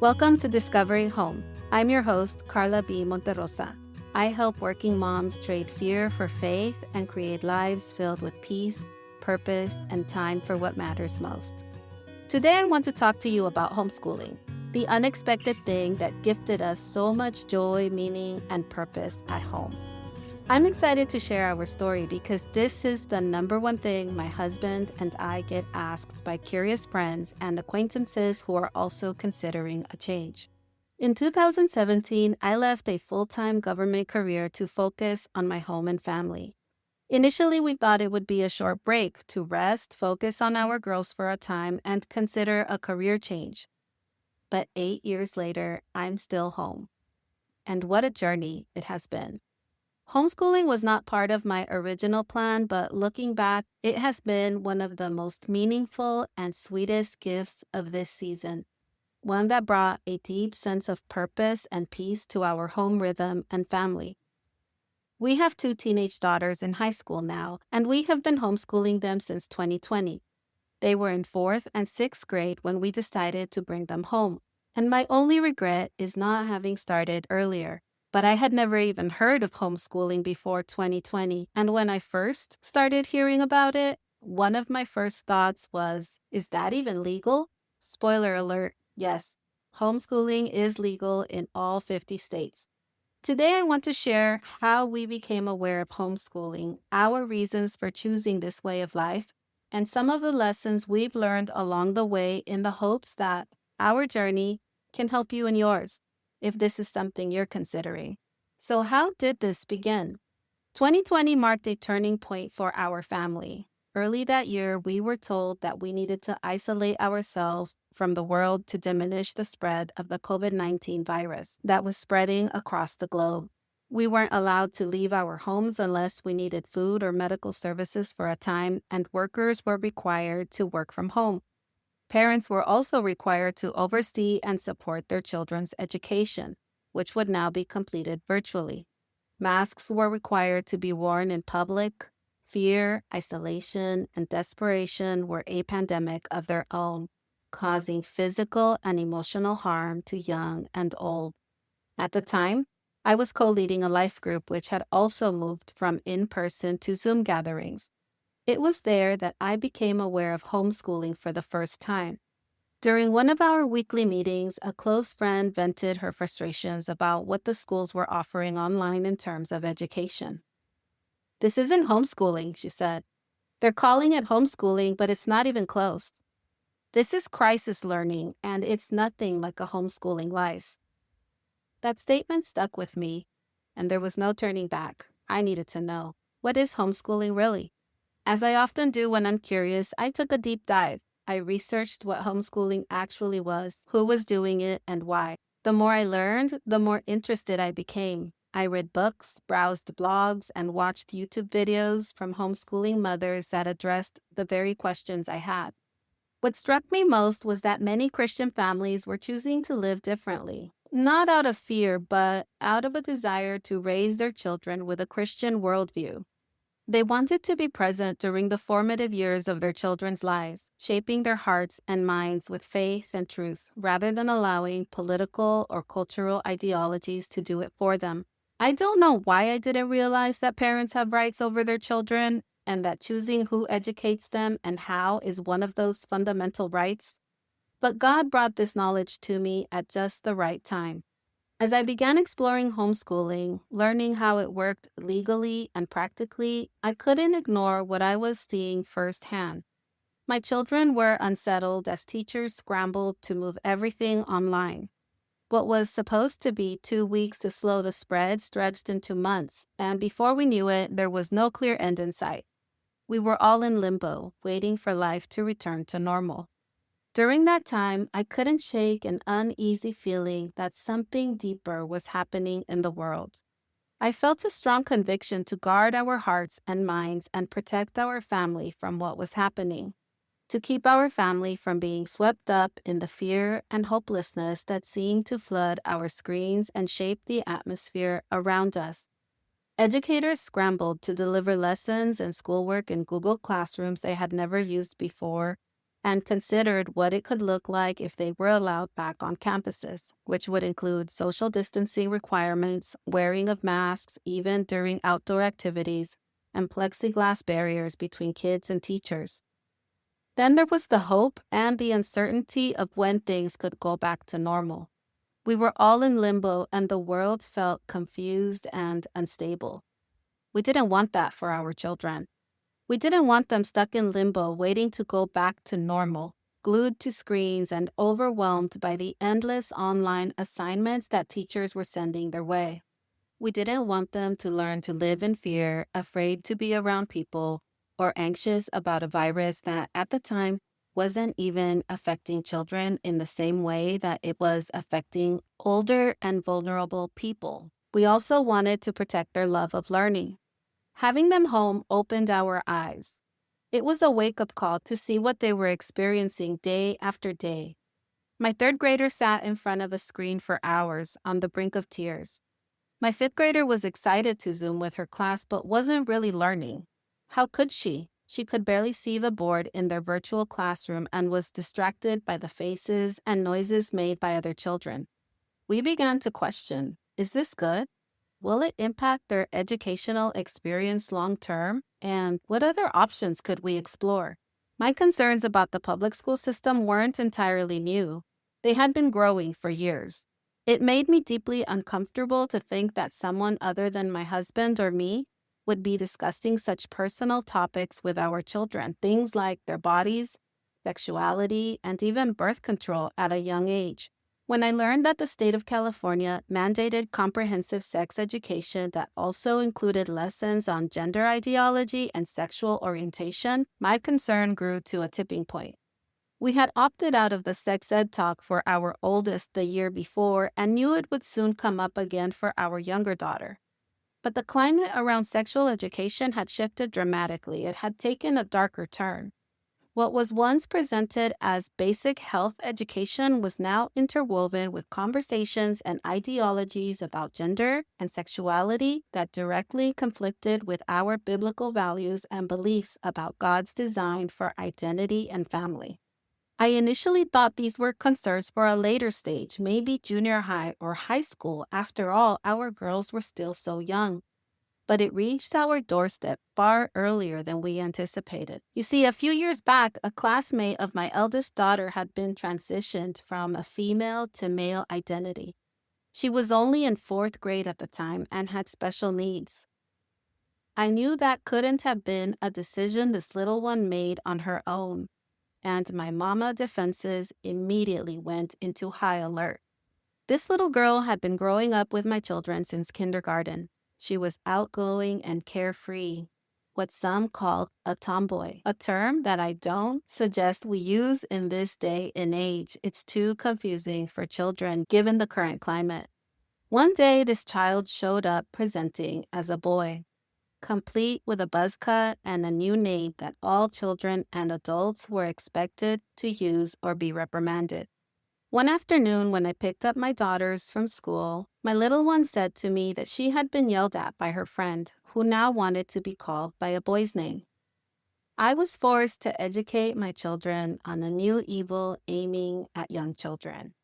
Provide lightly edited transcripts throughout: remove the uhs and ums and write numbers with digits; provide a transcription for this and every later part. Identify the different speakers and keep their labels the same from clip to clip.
Speaker 1: Welcome to Discovering Home. I'm your host, Karla B. Monterosa. I help working moms trade fear for faith and create lives filled with peace, purpose, and time for what matters most. Today, I want to talk to you about homeschooling, the unexpected thing that gifted us so much joy, meaning, and purpose at home. I'm excited to share our story because this is the number one thing my husband and I get asked by curious friends and acquaintances who are also considering a change. In 2017, I left a full-time government career to focus on my home and family. Initially, we thought it would be a short break to rest, focus on our girls for a time, and consider a career change. But 8 years later, I'm still home. And what a journey it has been. Homeschooling was not part of my original plan, but looking back, it has been one of the most meaningful and sweetest gifts of this season. One that brought a deep sense of purpose and peace to our home rhythm and family. We have 2 teenage daughters in high school now, and we have been homeschooling them since 2020. They were in 4th and 6th grade when we decided to bring them home, and my only regret is not having started earlier. But I had never even heard of homeschooling before 2020, and when I first started hearing about it, one of my first thoughts was, is that even legal? Spoiler alert, yes, homeschooling is legal in all 50 states. Today, I want to share how we became aware of homeschooling, our reasons for choosing this way of life, and some of the lessons we've learned along the way in the hopes that our journey can help you in yours, if this is something you're considering. So how did this begin? 2020 marked a turning point for our family. Early that year, we were told that we needed to isolate ourselves from the world to diminish the spread of the COVID-19 virus that was spreading across the globe. We weren't allowed to leave our homes unless we needed food or medical services for a time, and workers were required to work from home. Parents were also required to oversee and support their children's education, which would now be completed virtually. Masks were required to be worn in public. Fear, isolation, and desperation were a pandemic of their own, causing physical and emotional harm to young and old. At the time, I was co-leading a life group which had also moved from in-person to Zoom gatherings. It was there that I became aware of homeschooling for the first time. During one of our weekly meetings, a close friend vented her frustrations about what the schools were offering online in terms of education. "This isn't homeschooling," she said. "They're calling it homeschooling, but it's not even close. This is crisis learning, and it's nothing like a homeschooling life." That statement stuck with me, and there was no turning back. I needed to know, what is homeschooling really? As I often do when I'm curious, I took a deep dive. I researched what homeschooling actually was, who was doing it, and why. The more I learned, the more interested I became. I read books, browsed blogs, and watched YouTube videos from homeschooling mothers that addressed the very questions I had. What struck me most was that many Christian families were choosing to live differently, not out of fear, but out of a desire to raise their children with a Christian worldview. They wanted to be present during the formative years of their children's lives, shaping their hearts and minds with faith and truth, rather than allowing political or cultural ideologies to do it for them. I don't know why I didn't realize that parents have rights over their children and that choosing who educates them and how is one of those fundamental rights. But God brought this knowledge to me at just the right time. As I began exploring homeschooling, learning how it worked legally and practically, I couldn't ignore what I was seeing firsthand. My children were unsettled as teachers scrambled to move everything online. What was supposed to be 2 weeks to slow the spread stretched into months, and before we knew it, there was no clear end in sight. We were all in limbo, waiting for life to return to normal. During that time, I couldn't shake an uneasy feeling that something deeper was happening in the world. I felt a strong conviction to guard our hearts and minds and protect our family from what was happening, to keep our family from being swept up in the fear and hopelessness that seemed to flood our screens and shape the atmosphere around us. Educators scrambled to deliver lessons and schoolwork in Google Classrooms they had never used before. and considered what it could look like if they were allowed back on campuses, which would include social distancing requirements, wearing of masks even during outdoor activities, and plexiglass barriers between kids and teachers. Then there was the hope and the uncertainty of when things could go back to normal. We were all in limbo and the world felt confused and unstable. We didn't want that for our children. We didn't want them stuck in limbo waiting to go back to normal, glued to screens and overwhelmed by the endless online assignments that teachers were sending their way. We didn't want them to learn to live in fear, afraid to be around people, or anxious about a virus that at the time wasn't even affecting children in the same way that it was affecting older and vulnerable people. We also wanted to protect their love of learning. Having them home opened our eyes. It was a wake-up call to see what they were experiencing day after day. My third grader sat in front of a screen for hours on the brink of tears. My fifth grader was excited to Zoom with her class but wasn't really learning. How could she? She could barely see the board in their virtual classroom and was distracted by the faces and noises made by other children. We began to question, is this good? Will it impact their educational experience long term? And what other options could we explore? My concerns about the public school system weren't entirely new. They had been growing for years. It made me deeply uncomfortable to think that someone other than my husband or me would be discussing such personal topics with our children, things like their bodies, sexuality, and even birth control at a young age. When I learned that the state of California mandated comprehensive sex education that also included lessons on gender ideology and sexual orientation, my concern grew to a tipping point. We had opted out of the sex ed talk for our oldest the year before and knew it would soon come up again for our younger daughter. But the climate around sexual education had shifted dramatically. It had taken a darker turn. What was once presented as basic health education was now interwoven with conversations and ideologies about gender and sexuality that directly conflicted with our biblical values and beliefs about God's design for identity and family. I initially thought these were concerns for a later stage, maybe junior high or high school. After all, our girls were still so young. But it reached our doorstep far earlier than we anticipated. You see, a few years back, a classmate of my eldest daughter had been transitioned from a female to male identity. She was only in fourth grade at the time and had special needs. I knew that couldn't have been a decision this little one made on her own, and my mama defenses immediately went into high alert. This little girl had been growing up with my children since kindergarten. She was outgoing and carefree, what some call a tomboy, a term that I don't suggest we use in this day and age. It's too confusing for children given the current climate. One day, this child showed up presenting as a boy, complete with a buzz cut and a new name that all children and adults were expected to use or be reprimanded. One afternoon, when I picked up my daughters from school, my little one said to me that she had been yelled at by her friend, who now wanted to be called by a boy's name. I was forced to educate my children on a new evil aiming at young children,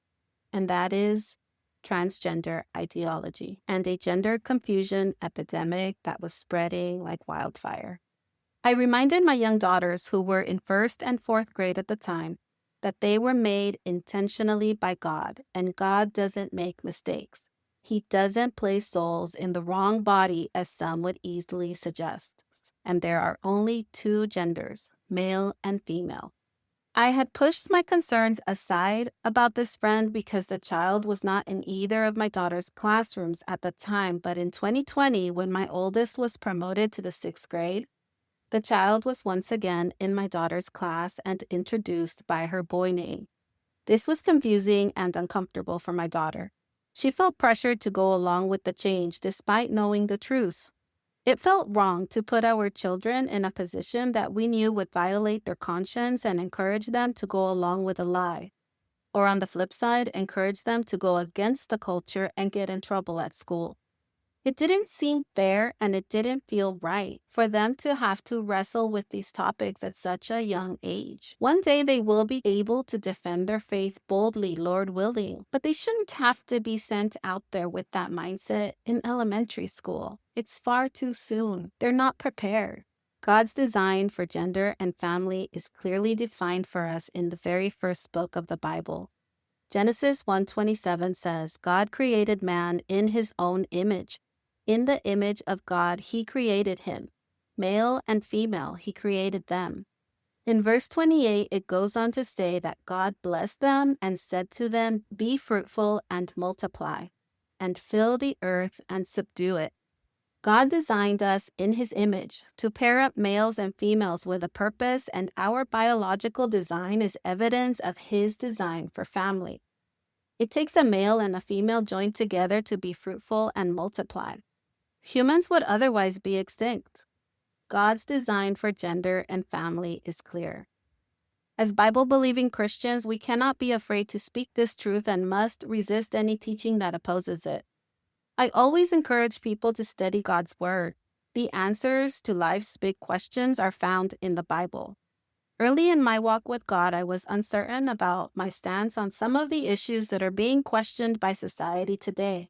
Speaker 1: and that is transgender ideology and a gender confusion epidemic that was spreading like wildfire. I reminded my young daughters, who were in first and fourth grade at the time, that they were made intentionally by God, and God doesn't make mistakes. He doesn't place souls in the wrong body, as some would easily suggest. And there are only two genders, male and female. I had pushed my concerns aside about this friend because the child was not in either of my daughter's classrooms at the time, but in 2020, when my oldest was promoted to the sixth grade, the child was once again in my daughter's class and introduced by her boy name. This was confusing and uncomfortable for my daughter. She felt pressured to go along with the change despite knowing the truth. It felt wrong to put our children in a position that we knew would violate their conscience and encourage them to go along with a lie. Or on the flip side, encourage them to go against the culture and get in trouble at school. It didn't seem fair and it didn't feel right for them to have to wrestle with these topics at such a young age. One day they will be able to defend their faith boldly, Lord willing, but they shouldn't have to be sent out there with that mindset in elementary school. It's far too soon. They're not prepared. God's design for gender and family is clearly defined for us in the very first book of the Bible. Genesis 1:27 says, God created man in his own image. In the image of God, he created him. Male and female, he created them. In verse 28, it goes on to say that God blessed them and said to them, be fruitful and multiply, and fill the earth and subdue it. God designed us in his image to pair up males and females with a purpose, and our biological design is evidence of his design for family. It takes a male and a female joined together to be fruitful and multiply. Humans would otherwise be extinct. God's design for gender and family is clear. As Bible-believing Christians, we cannot be afraid to speak this truth and must resist any teaching that opposes it. I always encourage people to study God's Word. The answers to life's big questions are found in the Bible. Early in my walk with God, I was uncertain about my stance on some of the issues that are being questioned by society today.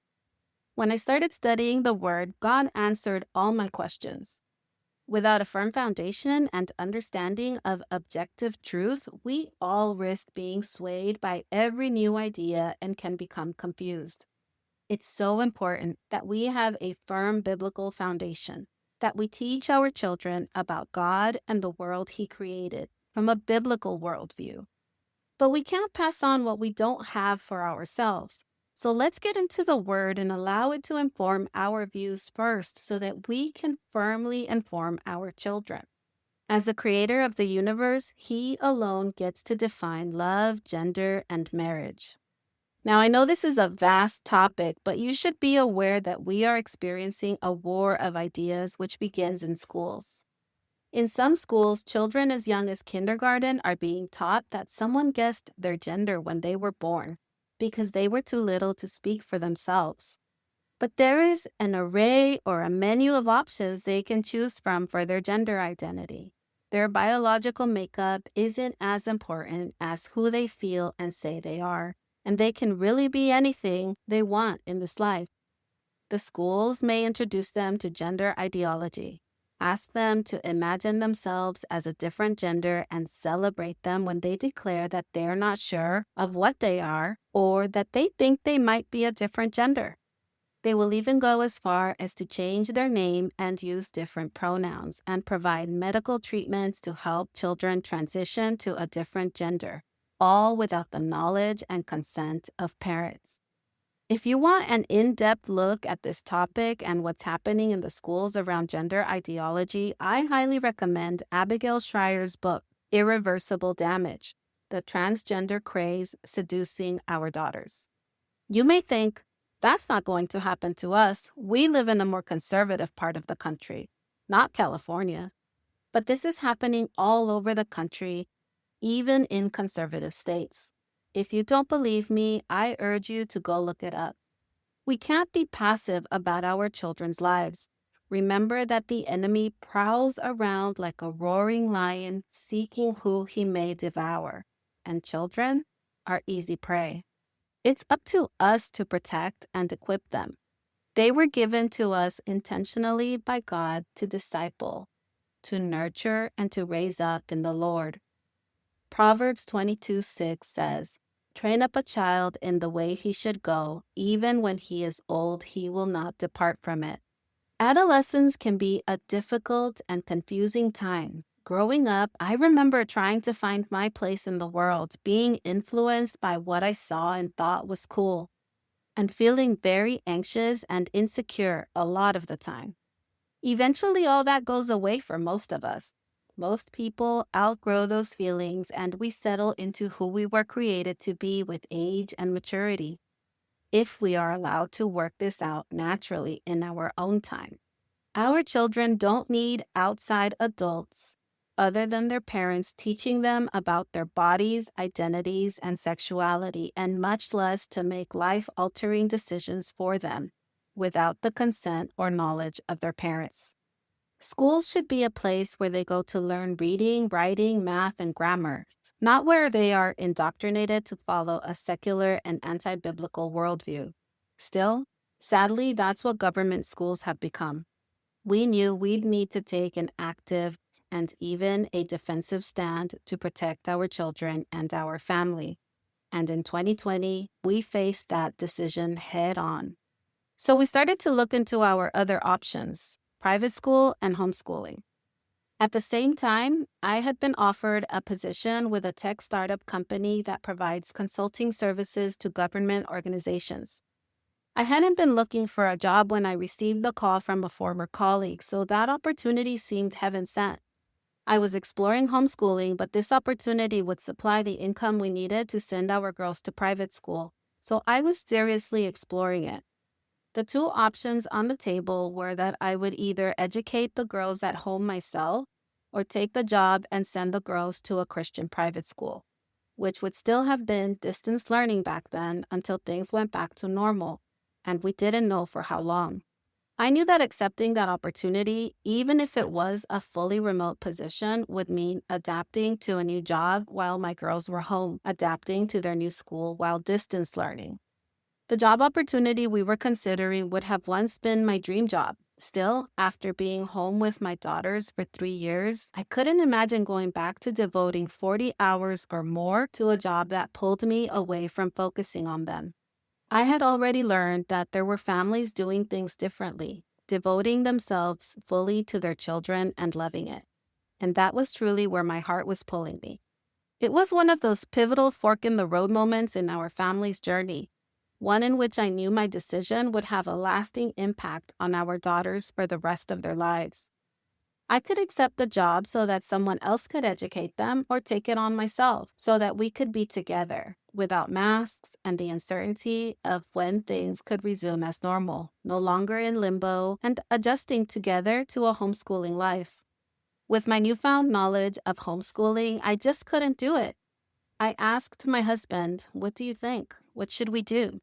Speaker 1: When I started studying the Word, God answered all my questions. Without a firm foundation and understanding of objective truth, we all risk being swayed by every new idea and can become confused. It's so important that we have a firm biblical foundation, that we teach our children about God and the world He created from a biblical worldview. But we can't pass on what we don't have for ourselves. So let's get into the Word and allow it to inform our views first so that we can firmly inform our children. As the creator of the universe, He alone gets to define love, gender, and marriage. Now, I know this is a vast topic, but you should be aware that we are experiencing a war of ideas which begins in schools. In some schools, children as young as kindergarten are being taught that someone guessed their gender when they were born because they were too little to speak for themselves. But there is an array or a menu of options they can choose from for their gender identity. Their biological makeup isn't as important as who they feel and say they are, and they can really be anything they want in this life. The schools may introduce them to gender ideology, ask them to imagine themselves as a different gender, and celebrate them when they declare that they're not sure of what they are or that they think they might be a different gender. They will even go as far as to change their name and use different pronouns and provide medical treatments to help children transition to a different gender, all without the knowledge and consent of parents. If you want an in-depth look at this topic and what's happening in the schools around gender ideology, I highly recommend Abigail Schreier's book, Irreversible Damage: The Transgender Craze Seducing Our Daughters. You may think, that's not going to happen to us. We live in a more conservative part of the country, not California. But this is happening all over the country, even in conservative states. If you don't believe me, I urge you to go look it up. We can't be passive about our children's lives. Remember that the enemy prowls around like a roaring lion, seeking who he may devour, and children are easy prey. It's up to us to protect and equip them. They were given to us intentionally by God to disciple, to nurture, and to raise up in the Lord. Proverbs 22:6 says, train up a child in the way he should go, even when he is old, he will not depart from it. Adolescence can be a difficult and confusing time. Growing up, I remember trying to find my place in the world, being influenced by what I saw and thought was cool, and feeling very anxious and insecure a lot of the time. Eventually, all that goes away for most of us. Most people outgrow those feelings and we settle into who we were created to be with age and maturity, if we are allowed to work this out naturally in our own time. Our children don't need outside adults other than their parents teaching them about their bodies, identities, and sexuality, and much less to make life-altering decisions for them. without the consent or knowledge of their parents. Schools should be a place where they go to learn reading, writing, math, and grammar, not where they are indoctrinated to follow a secular and anti biblical worldview. Still, sadly, that's what government schools have become. We knew we'd need to take an active and even a defensive stand to protect our children and our family. And in 2020, we faced that decision head on. So we started to look into our other options, private school and homeschooling. At the same time, I had been offered a position with a tech startup company that provides consulting services to government organizations. I hadn't been looking for a job when I received the call from a former colleague, so that opportunity seemed heaven sent. I was exploring homeschooling, but this opportunity would supply the income we needed to send our girls to private school, so I was seriously exploring it. The two options on the table were that I would either educate the girls at home myself or take the job and send the girls to a Christian private school, which would still have been distance learning back then until things went back to normal, and we didn't know for how long. I knew that accepting that opportunity, even if it was a fully remote position, would mean adapting to a new job while my girls were home, adapting to their new school while distance learning. The job opportunity we were considering would have once been my dream job. Still, after being home with my daughters for 3 years, I couldn't imagine going back to devoting 40 hours or more to a job that pulled me away from focusing on them. I had already learned that there were families doing things differently, devoting themselves fully to their children and loving it. And that was truly where my heart was pulling me. It was one of those pivotal fork in the road moments in our family's journey, one in which I knew my decision would have a lasting impact on our daughters for the rest of their lives. I could accept the job so that someone else could educate them, or take it on myself so that we could be together without masks and the uncertainty of when things could resume as normal, no longer in limbo, and adjusting together to a homeschooling life. With my newfound knowledge of homeschooling, I just couldn't do it. I asked my husband, "What do you think? What should we do?"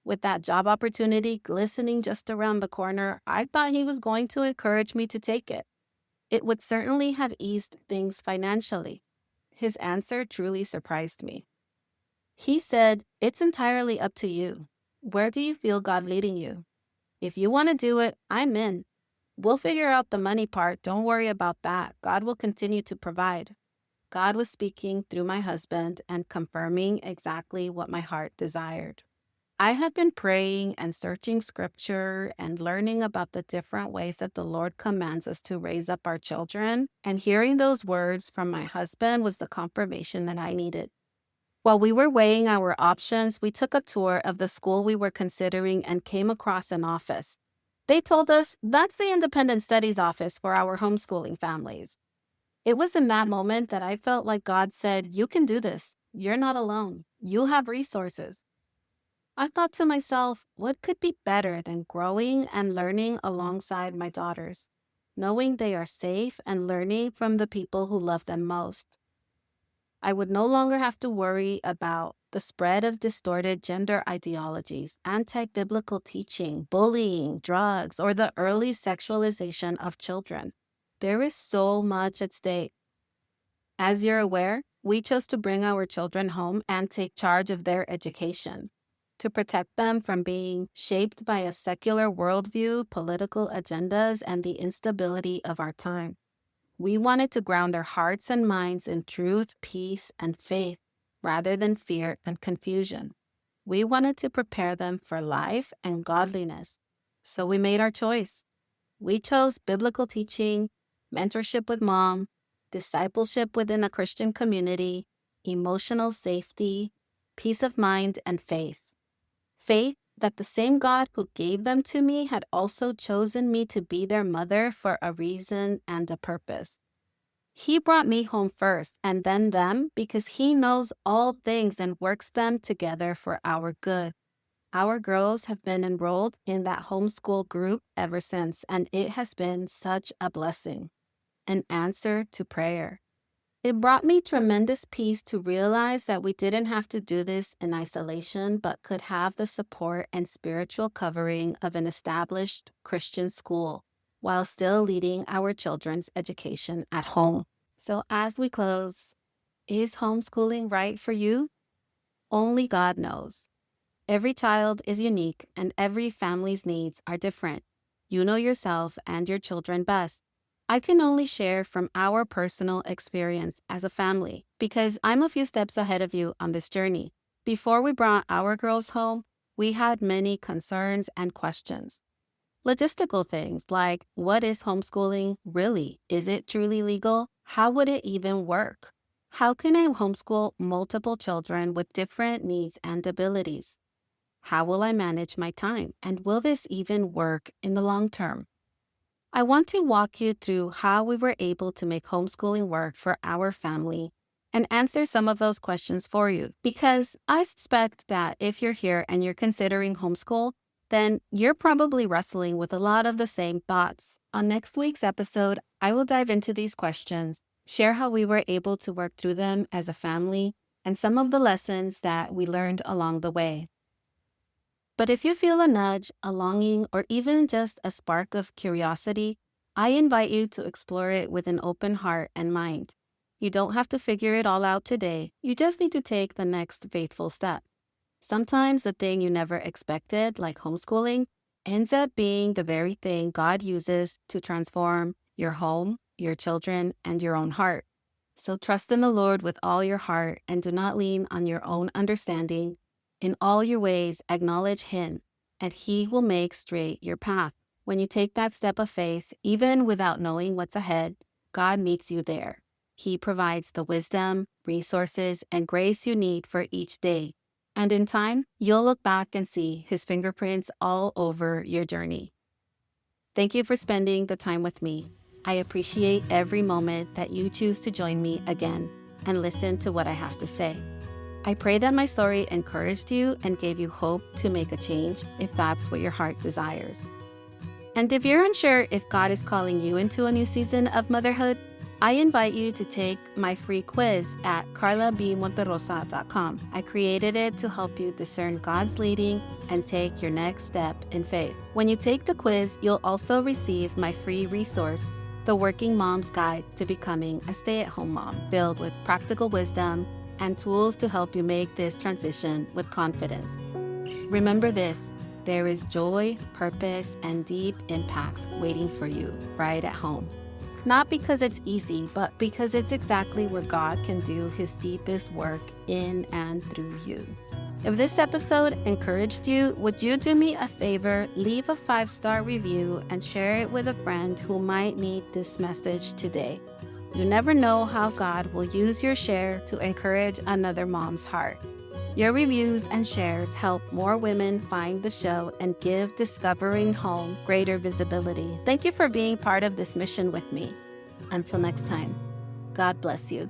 Speaker 1: With that job opportunity glistening just around the corner, I thought he was going to encourage me to take it. It would certainly have eased things financially. His answer truly surprised me. He said, "It's entirely up to you. Where do you feel God leading you? If you want to do it, I'm in. We'll figure out the money part. Don't worry about that. God will continue to provide." God was speaking through my husband and confirming exactly what my heart desired. I had been praying and searching scripture and learning about the different ways that the Lord commands us to raise up our children, and hearing those words from my husband was the confirmation that I needed. While we were weighing our options, we took a tour of the school we were considering and came across an office. They told us that's the independent studies office for our homeschooling families. It was in that moment that I felt like God said, "You can do this. You're not alone. You have resources." I thought to myself, what could be better than growing and learning alongside my daughters, knowing they are safe and learning from the people who love them most? I would no longer have to worry about the spread of distorted gender ideologies, anti-biblical teaching, bullying, drugs, or the early sexualization of children. There is so much at stake. As you're aware, we chose to bring our children home and take charge of their education, to protect them from being shaped by a secular worldview, political agendas, and the instability of our time. We wanted to ground their hearts and minds in truth, peace, and faith, rather than fear and confusion. We wanted to prepare them for life and godliness. So we made our choice. We chose biblical teaching, mentorship with mom, discipleship within a Christian community, emotional safety, peace of mind, and faith. Faith that the same God who gave them to me had also chosen me to be their mother for a reason and a purpose. He brought me home first and then them because he knows all things and works them together for our good. Our girls have been enrolled in that homeschool group ever since, and it has been such a blessing, an answer to prayer. It brought me tremendous peace to realize that we didn't have to do this in isolation, but could have the support and spiritual covering of an established Christian school while still leading our children's education at home. So as we close, is homeschooling right for you? Only God knows. Every child is unique and every family's needs are different. You know yourself and your children best. I can only share from our personal experience as a family because I'm a few steps ahead of you on this journey. Before we brought our girls home, we had many concerns and questions. Logistical things like, what is homeschooling really? Is it truly legal? How would it even work? How can I homeschool multiple children with different needs and abilities? How will I manage my time? And will this even work in the long term? I want to walk you through how we were able to make homeschooling work for our family and answer some of those questions for you, because I suspect that if you're here and you're considering homeschool, then you're probably wrestling with a lot of the same thoughts. On next week's episode, I will dive into these questions, share how we were able to work through them as a family, and some of the lessons that we learned along the way. But if you feel a nudge, a longing, or even just a spark of curiosity, I invite you to explore it with an open heart and mind. You don't have to figure it all out today. You just need to take the next faithful step. Sometimes the thing you never expected, like homeschooling, ends up being the very thing God uses to transform your home, your children, and your own heart. So trust in the Lord with all your heart and do not lean on your own understanding. In all your ways, acknowledge Him, and He will make straight your path. When you take that step of faith, even without knowing what's ahead, God meets you there. He provides the wisdom, resources, and grace you need for each day. And in time, you'll look back and see His fingerprints all over your journey. Thank you for spending the time with me. I appreciate every moment that you choose to join me again and listen to what I have to say. I pray that my story encouraged you and gave you hope to make a change if that's what your heart desires. And if you're unsure if God is calling you into a new season of motherhood, I invite you to take my free quiz at karlabmonterosa.com. I created it to help you discern God's leading and take your next step in faith. When you take the quiz, you'll also receive my free resource, The Working Mom's Guide to Becoming a Stay-at-Home Mom, filled with practical wisdom and tools to help you make this transition with confidence. Remember this, there is joy, purpose, and deep impact waiting for you right at home. Not because it's easy, but because it's exactly where God can do His deepest work in and through you. If this episode encouraged you, would you do me a favor, leave a 5-star review and share it with a friend who might need this message today. You never know how God will use your share to encourage another mom's heart. Your reviews and shares help more women find the show and give Discovering Home greater visibility. Thank you for being part of this mission with me. Until next time, God bless you.